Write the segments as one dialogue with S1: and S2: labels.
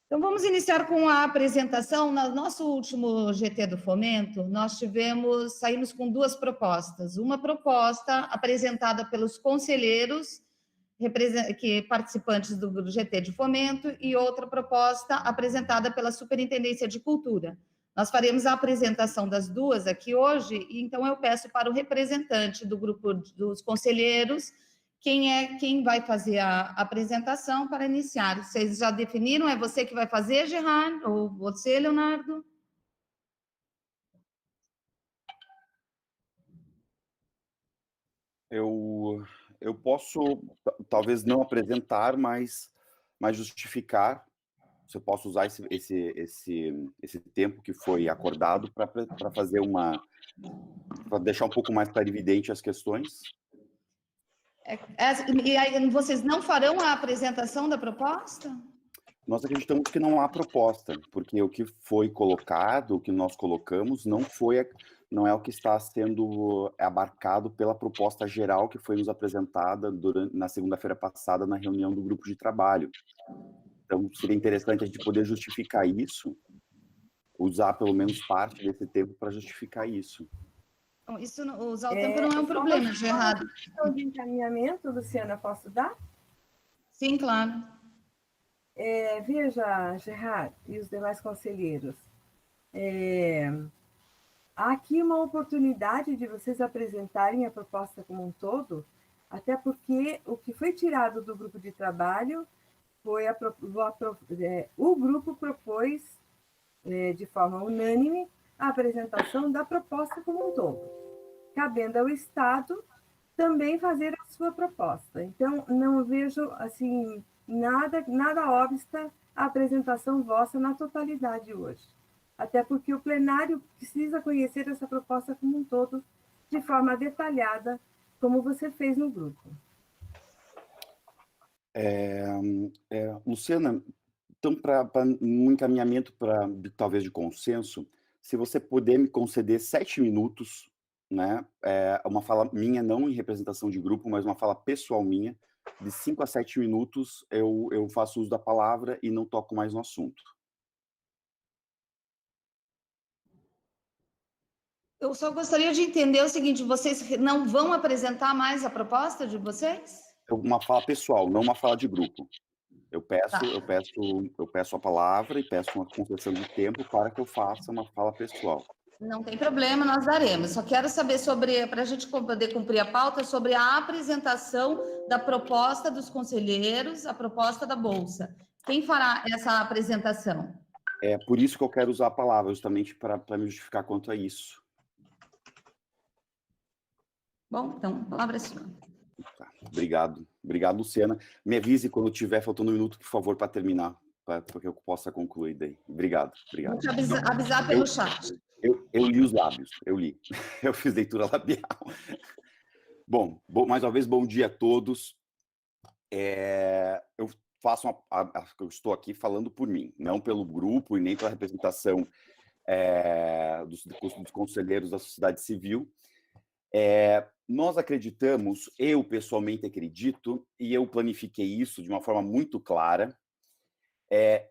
S1: Então, vamos iniciar com a apresentação. No nosso último GT do Fomento, nós saímos com duas propostas. Uma proposta apresentada pelos conselheiros, participantes do GT de Fomento, e outra proposta apresentada pela Superintendência de Cultura. Nós faremos a apresentação das duas aqui hoje, então eu peço para o representante do grupo dos conselheiros quem vai fazer a apresentação para iniciar. Vocês já definiram? É você que vai fazer, Gerard? Ou você, Leonardo?
S2: Eu posso, talvez não apresentar, mas justificar. Você posso usar esse tempo que foi acordado para fazer para deixar um pouco mais clarividente as questões.
S1: E aí, vocês não farão a apresentação da proposta?
S2: Nós acreditamos que não há proposta, porque o que foi colocado, o que nós colocamos, não é o que está sendo abarcado pela proposta geral que foi nos apresentada na segunda-feira passada na reunião do grupo de trabalho. Então, seria interessante a gente poder justificar isso, usar pelo menos parte desse tempo para justificar isso.
S1: Bom, usar o tempo não é um problema, Gerard.
S3: De encaminhamento, Luciana, posso dar?
S1: Sim, claro.
S3: Veja, Gerard e os demais conselheiros, há aqui uma oportunidade de vocês apresentarem a proposta como um todo, até porque o que foi tirado do grupo de trabalho foi o grupo propôs, de forma unânime, a apresentação da proposta como um todo, cabendo ao Estado também fazer a sua proposta. Então, não vejo, assim, nada obsta a apresentação vossa na totalidade hoje. Até porque o plenário precisa conhecer essa proposta como um todo, de forma detalhada, como você fez no grupo.
S2: Luciana, então, para um encaminhamento talvez de consenso, se você puder me conceder 7 minutos, né, uma fala minha, não em representação de grupo, mas uma fala pessoal minha, de 5 a 7 minutos, eu faço uso da palavra e não toco mais no assunto.
S1: Eu só gostaria de entender o seguinte: vocês não vão apresentar mais a proposta de vocês?
S2: Uma fala pessoal, não uma fala de grupo. Eu peço a palavra e peço uma concessão de tempo para que eu faça uma fala pessoal.
S1: Não tem problema, nós daremos. Só quero saber para a gente poder cumprir a pauta, sobre a apresentação da proposta dos conselheiros, a proposta da Bolsa. Quem fará essa apresentação?
S2: É por isso que eu quero usar a palavra, justamente para me justificar quanto a isso.
S1: Bom, então, a palavra é sua.
S2: Tá, obrigado. Obrigado, Luciana. Me avise quando tiver faltando um minuto, por favor, para terminar, para que eu possa concluir daí. Obrigado.
S1: Vou te avisar pelo chat.
S2: Eu li os lábios, eu li. Eu fiz leitura labial. Bom, mais uma vez, bom dia a todos. Eu estou aqui falando por mim, não pelo grupo e nem pela representação dos conselheiros da sociedade civil. Nós acreditamos, eu pessoalmente acredito, e eu planifiquei isso de uma forma muito clara,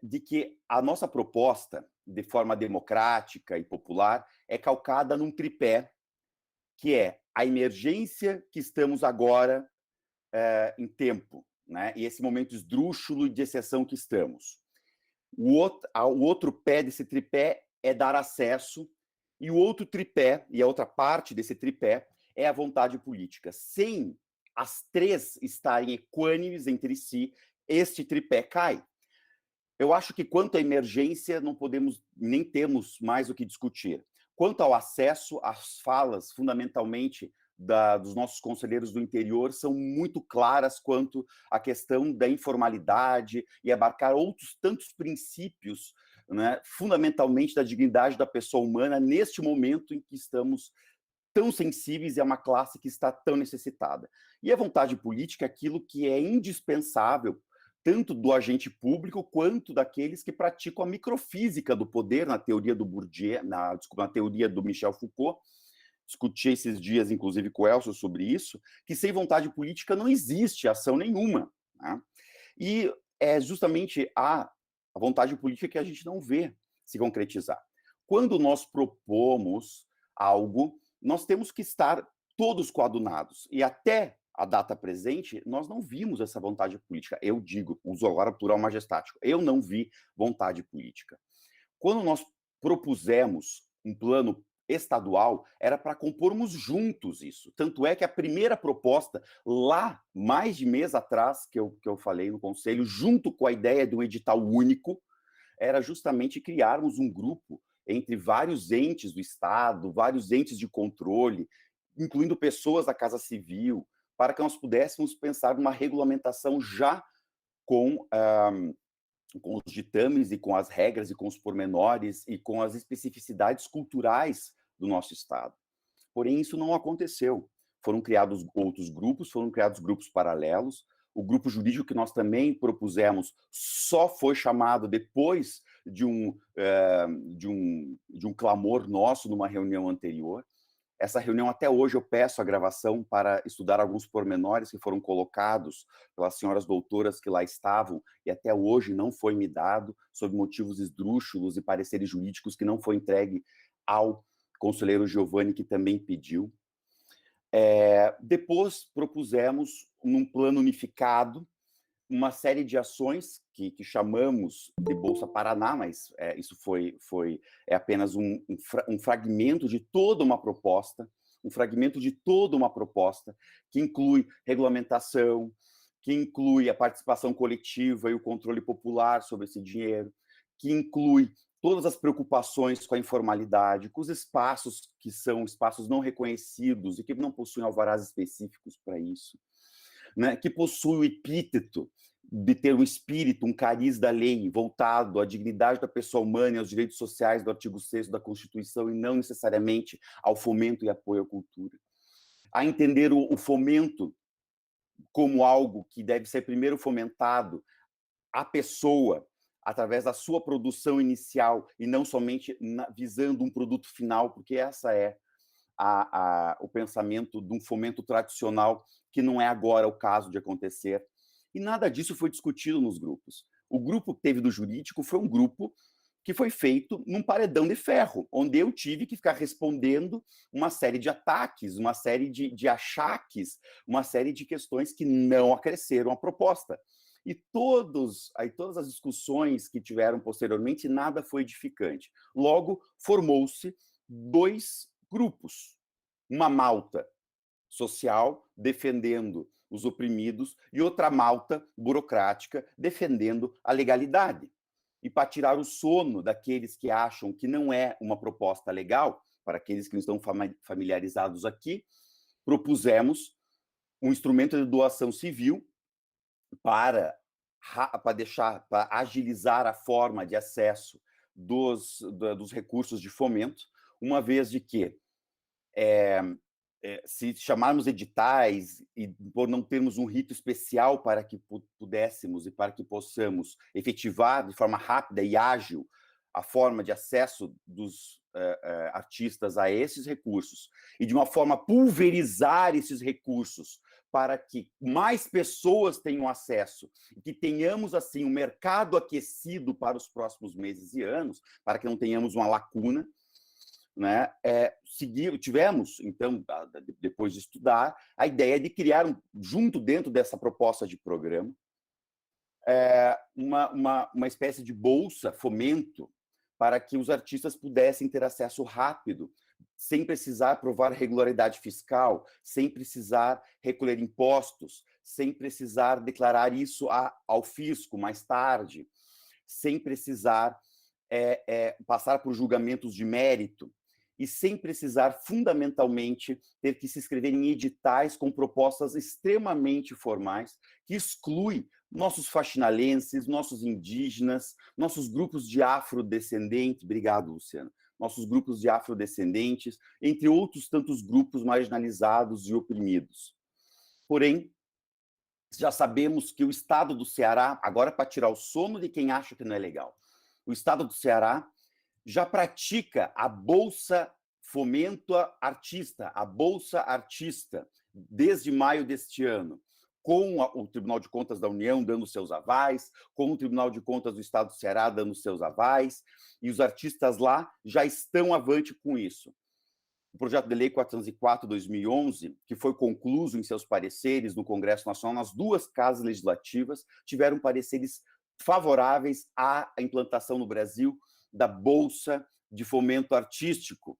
S2: de que a nossa proposta, de forma democrática e popular, é calcada num tripé, que é a emergência que estamos agora em tempo, né? E esse momento esdrúxulo de exceção que estamos. O outro pé desse tripé é dar acesso, e o outro tripé, e a outra parte desse tripé, é a vontade política. Sem as três estarem equânimes entre si, este tripé cai. Eu acho que quanto à emergência, não podemos, nem temos mais o que discutir. Quanto ao acesso, as falas, fundamentalmente, dos nossos conselheiros do interior, são muito claras quanto à questão da informalidade e abarcar outros tantos princípios, né, fundamentalmente da dignidade da pessoa humana, neste momento em que estamos tão sensíveis e é uma classe que está tão necessitada. E a vontade política é aquilo que é indispensável, tanto do agente público quanto daqueles que praticam a microfísica do poder, na teoria do Bourdieu, na teoria do Michel Foucault. Discuti esses dias, inclusive, com o Elcio sobre isso, que sem vontade política não existe ação nenhuma, né? E é justamente a vontade política que a gente não vê se concretizar. Quando nós propomos algo, nós temos que estar todos coadunados. E até a data presente, nós não vimos essa vontade política. Eu digo, uso agora plural majestático, eu não vi vontade política. Quando nós propusemos um plano estadual, era para compormos juntos isso. Tanto é que a primeira proposta, lá, mais de mês atrás, que eu falei no Conselho, junto com a ideia de um edital único, era justamente criarmos um grupo entre vários entes do Estado, vários entes de controle, incluindo pessoas da Casa Civil, para que nós pudéssemos pensar numa regulamentação já com os ditames e com as regras e com os pormenores e com as especificidades culturais do nosso Estado. Porém, isso não aconteceu. Foram criados outros grupos, foram criados grupos paralelos. O grupo jurídico que nós também propusemos só foi chamado depois de um clamor nosso numa reunião anterior. Essa reunião, até hoje, eu peço a gravação para estudar alguns pormenores que foram colocados pelas senhoras doutoras que lá estavam, e até hoje não foi me dado, sob motivos esdrúxulos e pareceres jurídicos que não foi entregue ao conselheiro Giovanni, que também pediu. Depois propusemos, num plano unificado, uma série de ações que chamamos de Bolsa Paraná, mas isso é apenas um fragmento de toda uma proposta, que inclui regulamentação, que inclui a participação coletiva e o controle popular sobre esse dinheiro, que inclui todas as preocupações com a informalidade, com os espaços que são espaços não reconhecidos e que não possuem alvarás específicos para isso, né, que possui o epíteto de ter um espírito, um cariz da lei voltado à dignidade da pessoa humana e aos direitos sociais do artigo 6º da Constituição e não necessariamente ao fomento e apoio à cultura. A entender o fomento como algo que deve ser primeiro fomentado à pessoa através da sua produção inicial e não somente visando um produto final, porque essa é o pensamento de um fomento tradicional que não é agora o caso de acontecer. E nada disso foi discutido nos grupos. O grupo que teve do jurídico foi um grupo que foi feito num paredão de ferro, onde eu tive que ficar respondendo uma série de ataques, uma série de achaques, uma série de questões que não acresceram a proposta. E todas as discussões que tiveram posteriormente, nada foi edificante. Logo, formou-se 2 grupos. Uma malta social defendendo os oprimidos e outra malta burocrática defendendo a legalidade. E para tirar o sono daqueles que acham que não é uma proposta legal, para aqueles que não estão familiarizados aqui, propusemos um instrumento de doação civil para agilizar a forma de acesso dos recursos de fomento, uma vez de que se chamarmos editais e por não termos um rito especial para que pudéssemos e para que possamos efetivar de forma rápida e ágil a forma de acesso dos artistas a esses recursos e de uma forma pulverizar esses recursos para que mais pessoas tenham acesso e que tenhamos, assim, um mercado aquecido para os próximos meses e anos, para que não tenhamos uma lacuna, né? Tivemos, então, depois de estudar, a ideia de criar, junto dentro dessa proposta de programa, uma espécie de bolsa, fomento, para que os artistas pudessem ter acesso rápido, sem precisar provar regularidade fiscal, sem precisar recolher impostos, sem precisar declarar isso ao fisco mais tarde, sem precisar passar por julgamentos de mérito e sem precisar, fundamentalmente, ter que se inscrever em editais com propostas extremamente formais, que exclui nossos faxinalenses, nossos indígenas, nossos grupos de afrodescendentes, obrigado, Luciano, nossos grupos de afrodescendentes, entre outros tantos grupos marginalizados e oprimidos. Porém, já sabemos que o Estado do Ceará, agora para tirar o sono de quem acha que não é legal, o Estado do Ceará já pratica a Bolsa Fomento Artista, a Bolsa Artista, desde maio deste ano, com o Tribunal de Contas da União dando seus avais, com o Tribunal de Contas do Estado do Ceará dando seus avais, e os artistas lá já estão avante com isso. O projeto de lei 404/2011, que foi concluído em seus pareceres no Congresso Nacional, nas duas casas legislativas, tiveram pareceres favoráveis à implantação no Brasil da Bolsa de Fomento Artístico,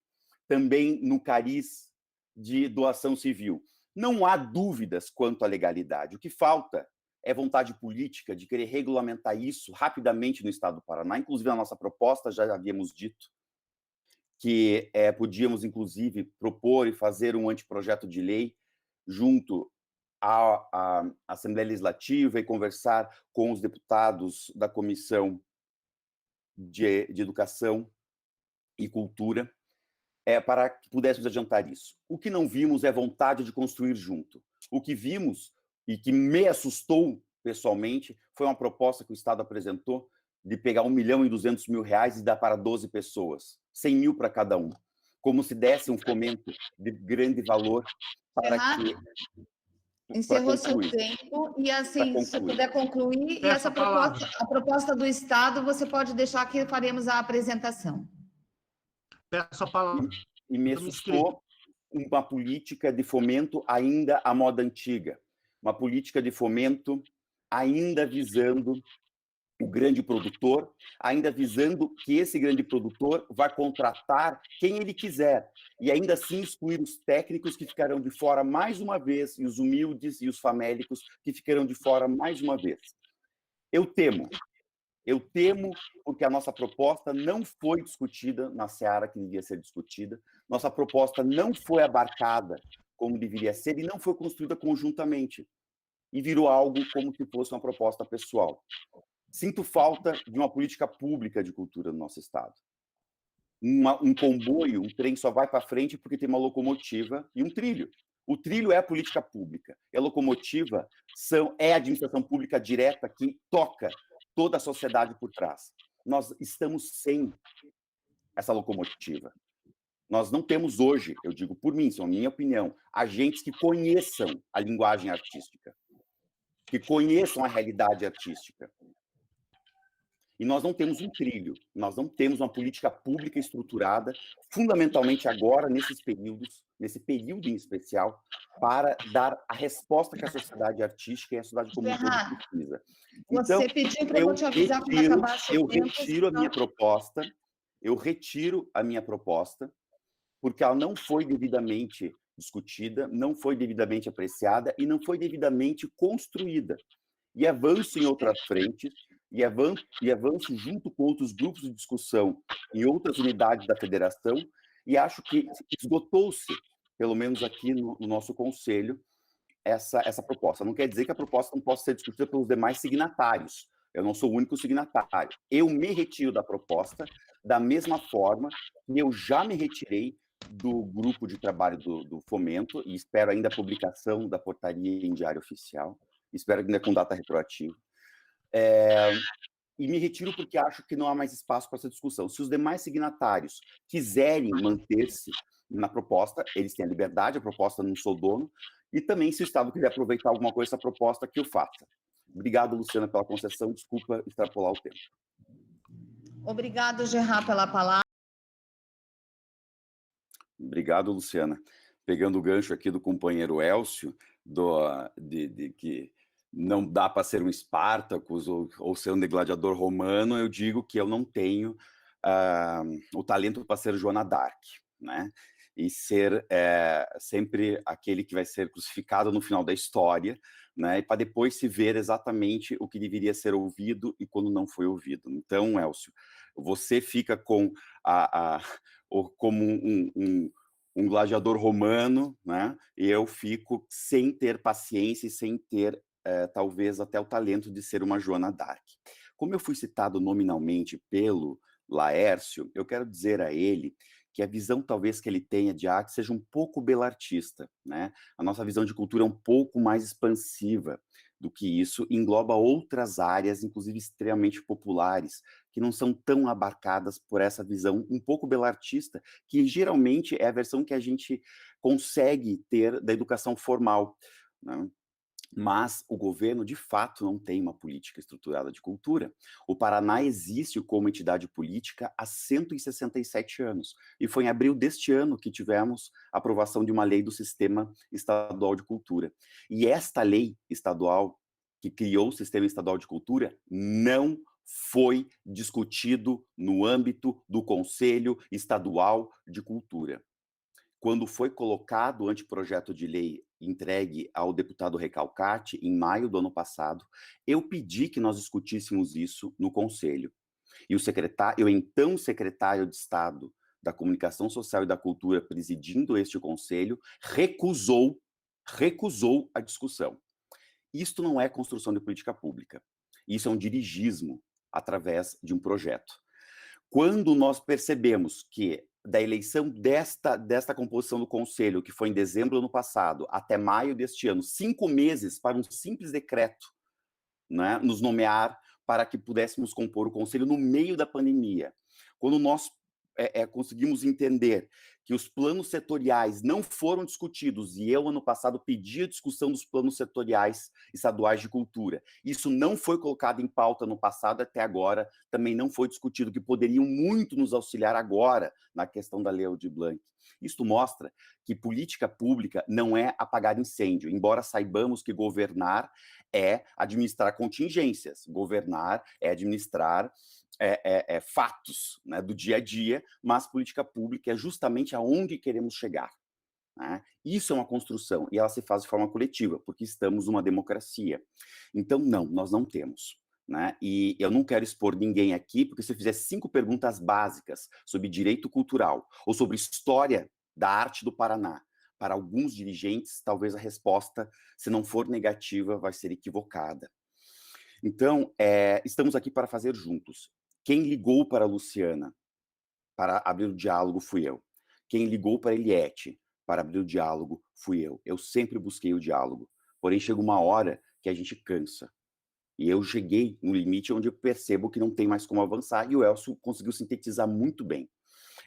S2: também no cariz de doação civil. Não há dúvidas quanto à legalidade. O que falta é vontade política de querer regulamentar isso rapidamente no Estado do Paraná. Inclusive, na nossa proposta, já havíamos dito que podíamos, inclusive, propor e fazer um anteprojeto de lei junto à Assembleia Legislativa e conversar com os deputados da Comissão de Educação e Cultura, para que pudéssemos adiantar isso. O que não vimos é vontade de construir junto. O que vimos, e que me assustou pessoalmente, foi uma proposta que o Estado apresentou de pegar R$1.200.000 e dar para 12 pessoas, 100 mil para cada um, como se desse um fomento de grande valor para que...
S1: Encerrou seu tempo, e assim, se puder concluir, e essa proposta, a proposta do Estado, você pode deixar que faremos a apresentação.
S4: Peço a palavra.
S2: E me assustou uma política de fomento ainda à moda antiga, uma política de fomento ainda visando o grande produtor, ainda visando que esse grande produtor vai contratar quem ele quiser, e ainda assim excluir os técnicos que ficarão de fora mais uma vez, e os humildes e os famélicos que ficarão de fora mais uma vez. Eu temo porque a nossa proposta não foi discutida na seara que devia ser discutida, nossa proposta não foi abarcada como deveria ser e não foi construída conjuntamente, e virou algo como se fosse uma proposta pessoal. Sinto falta de uma política pública de cultura no nosso Estado. Um comboio, um trem só vai para frente porque tem uma locomotiva e um trilho. O trilho é a política pública, e a locomotiva é a administração pública direta que toca toda a sociedade por trás. Nós estamos sem essa locomotiva. Nós não temos hoje, eu digo por mim, isso é a minha opinião, agentes que conheçam a linguagem artística, que conheçam a realidade artística. E nós não temos um trilho, nós não temos uma política pública estruturada, fundamentalmente agora, nesses períodos, nesse período em especial, para dar a resposta que a sociedade artística e a sociedade como um todo precisa. Então,
S1: você pediu para eu te avisar quando acabasse o tempo.
S2: Eu retiro a minha proposta, porque ela não foi devidamente discutida, não foi devidamente apreciada e não foi devidamente construída. E avanço em outras frentes, e avanço junto com outros grupos de discussão em outras unidades da federação, e acho que esgotou-se, pelo menos aqui no nosso conselho, essa proposta. Não quer dizer que a proposta não possa ser discutida pelos demais signatários. Eu não sou o único signatário. Eu me retiro da proposta da mesma forma que eu já me retirei do grupo de trabalho do Fomento, e espero ainda a publicação da portaria em Diário Oficial, espero ainda com data retroativa. E me retiro porque acho que não há mais espaço para essa discussão. Se os demais signatários quiserem manter-se na proposta, eles têm a liberdade, a proposta não sou dono, e também se o Estado quiser aproveitar alguma coisa dessa proposta, que o faça. Obrigado, Luciana, pela concessão, desculpa extrapolar o tempo.
S1: Obrigado, Gerard, pela palavra.
S2: Obrigado, Luciana. Pegando o gancho aqui do companheiro Elcio, que não dá para ser um Espartacus ou ser um gladiador romano, eu digo que eu não tenho o talento para ser Joana d'Arc, né? E ser sempre aquele que vai ser crucificado no final da história, né? E para depois se ver exatamente o que deveria ser ouvido e quando não foi ouvido. Então, Elcio, você fica com como um gladiador romano, né? E eu fico sem ter paciência e sem ter talvez até o talento de ser uma Joana d'Arc. Como eu fui citado nominalmente pelo Laércio, eu quero dizer a ele que a visão talvez que ele tenha de arte seja um pouco belartista, né? A nossa visão de cultura é um pouco mais expansiva do que isso, engloba outras áreas, inclusive extremamente populares, que não são tão abarcadas por essa visão um pouco belartista, que geralmente é a versão que a gente consegue ter da educação formal, né? Mas o governo, de fato, não tem uma política estruturada de cultura. O Paraná existe como entidade política há 167 anos. E foi em abril deste ano que tivemos a aprovação de uma lei do Sistema Estadual de Cultura. E esta lei estadual, que criou o Sistema Estadual de Cultura, não foi discutido no âmbito do Conselho Estadual de Cultura. Quando foi colocado o anteprojeto de lei entregue ao deputado Recalcati, em maio do ano passado, eu pedi que nós discutíssemos isso no Conselho. E o então secretário de Estado da Comunicação Social e da Cultura, presidindo este Conselho, recusou a discussão. Isto não é construção de política pública. Isso é um dirigismo através de um projeto. Quando nós percebemos que da eleição desta composição do Conselho, que foi em dezembro do ano passado, até maio deste ano, 5 meses para um simples decreto, né, nos nomear para que pudéssemos compor o Conselho no meio da pandemia. Quando nós conseguimos entender que os planos setoriais não foram discutidos, e eu, ano passado, pedi a discussão dos planos setoriais estaduais de cultura. Isso não foi colocado em pauta no passado, até agora, também não foi discutido, que poderiam muito nos auxiliar agora na questão da Lei Aldir Blanc. Isto mostra que política pública não é apagar incêndio, embora saibamos que governar é administrar contingências, governar é administrar fatos, né, do dia a dia, mas política pública é justamente aonde queremos chegar. Né? Isso é uma construção, e ela se faz de forma coletiva, porque estamos numa democracia. Então, não, nós não temos. Né? E eu não quero expor ninguém aqui, porque se eu fizer 5 perguntas básicas sobre direito cultural, ou sobre história da arte do Paraná, para alguns dirigentes, talvez a resposta, se não for negativa, vai ser equivocada. Então, estamos aqui para fazer juntos. Quem ligou para a Luciana para abrir o diálogo fui eu. Quem ligou para a Eliette para abrir o diálogo fui eu. Eu sempre busquei o diálogo. Porém, chega uma hora que a gente cansa. E eu cheguei no limite onde eu percebo que não tem mais como avançar, e o Elcio conseguiu sintetizar muito bem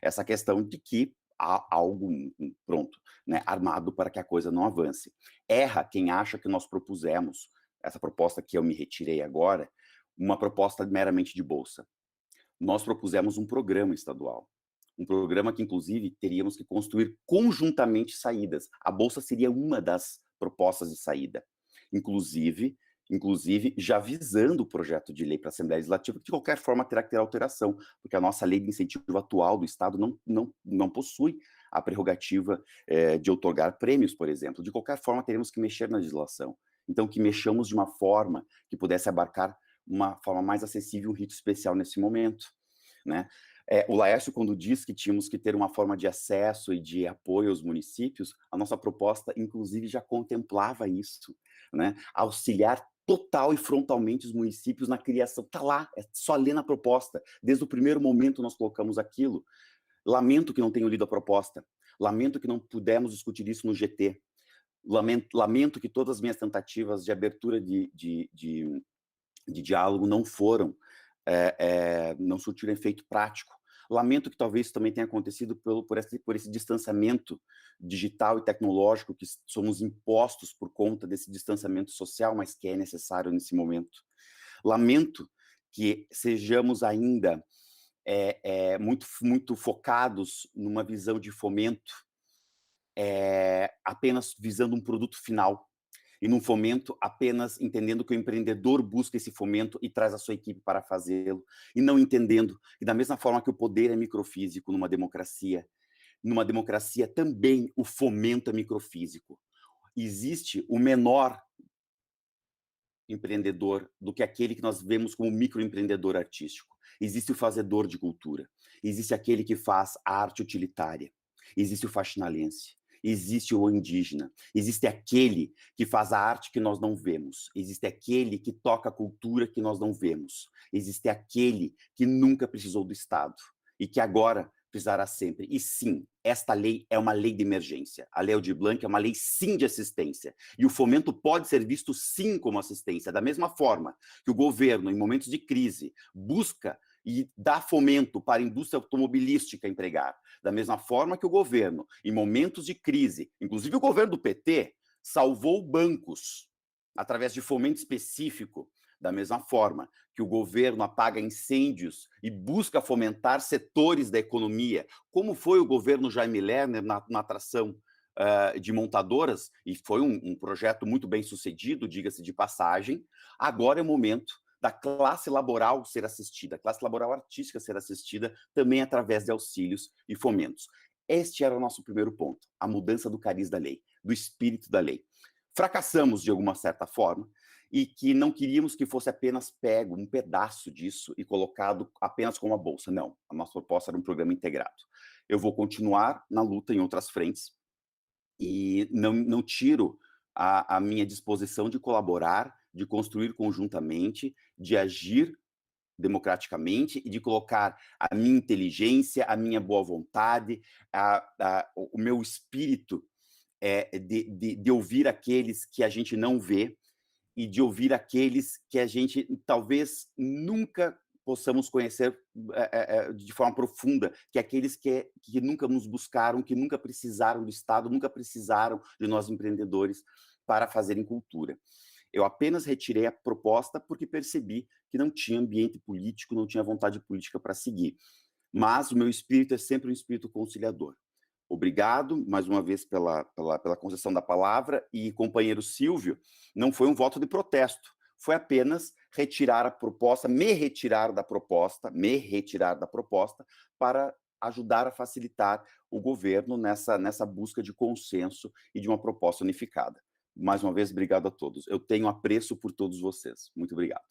S2: essa questão de que há algo pronto, né, armado para que a coisa não avance. Erra quem acha que nós propusemos, essa proposta que eu me retirei agora, uma proposta meramente de bolsa. Nós propusemos um programa estadual. Um programa que, inclusive, teríamos que construir conjuntamente saídas. A bolsa seria uma das propostas de saída. Inclusive já visando o projeto de lei para a Assembleia Legislativa, que de qualquer forma terá que ter alteração, porque a nossa lei de incentivo atual do Estado não possui a prerrogativa de outorgar prêmios, por exemplo. De qualquer forma, teremos que mexer na legislação. Então, que mexamos de uma forma que pudesse abarcar uma forma mais acessível, um rito especial nesse momento. Né? O Laércio, quando diz que tínhamos que ter uma forma de acesso e de apoio aos municípios, a nossa proposta, inclusive, já contemplava isso, né? Auxiliar total e frontalmente os municípios na criação. Está lá, é só ler na proposta. Desde o primeiro momento nós colocamos aquilo. Lamento que não tenham lido a proposta. Lamento que não pudemos discutir isso no GT. Lamento que todas as minhas tentativas de abertura de diálogo não foram, não surtiram efeito prático. Lamento que talvez isso também tenha acontecido por esse distanciamento digital e tecnológico que somos impostos por conta desse distanciamento social, mas que é necessário nesse momento. Lamento que sejamos ainda muito focados numa visão de fomento, apenas visando um produto final, e num fomento apenas entendendo que o empreendedor busca esse fomento e traz a sua equipe para fazê-lo, e não entendendo que da mesma forma que o poder é microfísico numa democracia também o fomento é microfísico. Existe o menor empreendedor do que aquele que nós vemos como microempreendedor artístico. Existe o fazedor de cultura, existe aquele que faz a arte utilitária, existe o faxinalense, existe o indígena, existe aquele que faz a arte que nós não vemos, existe aquele que toca a cultura que nós não vemos, existe aquele que nunca precisou do Estado e que agora precisará sempre. E sim, esta lei é uma lei de emergência. A Lei Aldir Blanc é uma lei sim de assistência. E o fomento pode ser visto sim como assistência, da mesma forma que o governo, em momentos de crise, busca e dá fomento para a indústria automobilística empregar. Da mesma forma que o governo, em momentos de crise, inclusive o governo do PT, salvou bancos, através de fomento específico, da mesma forma que o governo apaga incêndios e busca fomentar setores da economia, como foi o governo Jaime Lerner na atração de montadoras, e foi um projeto muito bem sucedido, diga-se de passagem, agora é o momento da classe laboral ser assistida, a classe laboral artística ser assistida também através de auxílios e fomentos. Este era o nosso primeiro ponto, a mudança do cariz da lei, do espírito da lei. Fracassamos de alguma certa forma, e que não queríamos que fosse apenas pego um pedaço disso e colocado apenas como uma bolsa. Não, a nossa proposta era um programa integrado. Eu vou continuar na luta em outras frentes e não tiro a minha disposição de colaborar, de construir conjuntamente, de agir democraticamente e de colocar a minha inteligência, a minha boa vontade, o meu espírito de ouvir aqueles que a gente não vê, e de ouvir aqueles que a gente talvez nunca possamos conhecer de forma profunda, que é aqueles que nunca nos buscaram, que nunca precisaram do Estado, nunca precisaram de nós empreendedores para fazerem cultura. Eu apenas retirei a proposta porque percebi que não tinha ambiente político, não tinha vontade política para seguir. Mas o meu espírito é sempre um espírito conciliador. Obrigado, mais uma vez, pela concessão da palavra. E, companheiro Silvio, não foi um voto de protesto, foi apenas retirar a proposta, me retirar da proposta, para ajudar a facilitar o governo nessa busca de consenso e de uma proposta unificada. Mais uma vez, obrigado a todos. Eu tenho apreço por todos vocês. Muito obrigado.